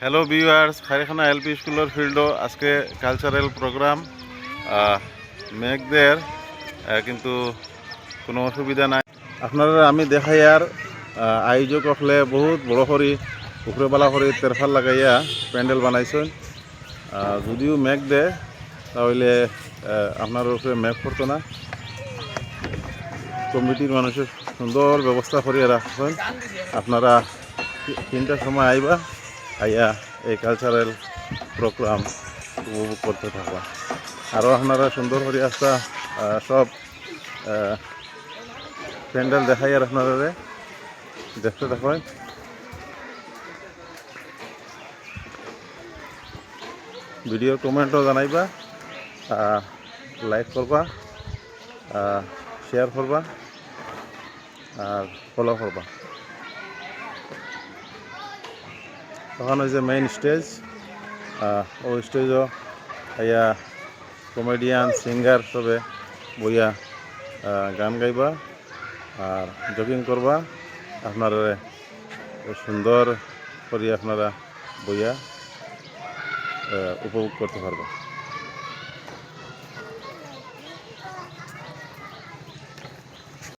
Hello viewers, খাইখানা LP স্কুলের ফিল্ডও আজকে cultural programme. মেঘদের কিন্তু কোনো অসুবিধা নাই। আপনারা আমি দেখাই আর আয়োজক হলে বহুত বড় করে উপরেবেলা করে তেরফাল লাগাইয়া প্যান্ডেল বানাইছেন। যদিও মেঘ দেয় তাহলে আপনার উপরে মেঘ পড়তো না। কমিটির মানুষের সুন্দর ব্যবস্থা করিয়া রাখছেন। আপনারা 3টার সময় আইবা, আইয়া এই কালচারাল প্রোগ্রাম উপভোগ করতে থাকবা। আরও আপনারা সুন্দর করে আসতা সব প্যান্ডেল দেখাই আর আপনারা দেখতে থাকেন। ভিডিও কমেন্টও জানাইবা, লাইক করবা, শেয়ার করবা আর ফলো করবা। তখন ওই যে মেইন স্টেজ, ওই স্টেজও ইয়া কমেডিয়ান সিঙ্গার সবে বইয়া গান গাইবা আর জগিং করবা। আপনারা সুন্দর করে আপনারা বইয়া উপভোগ করতে পারবা।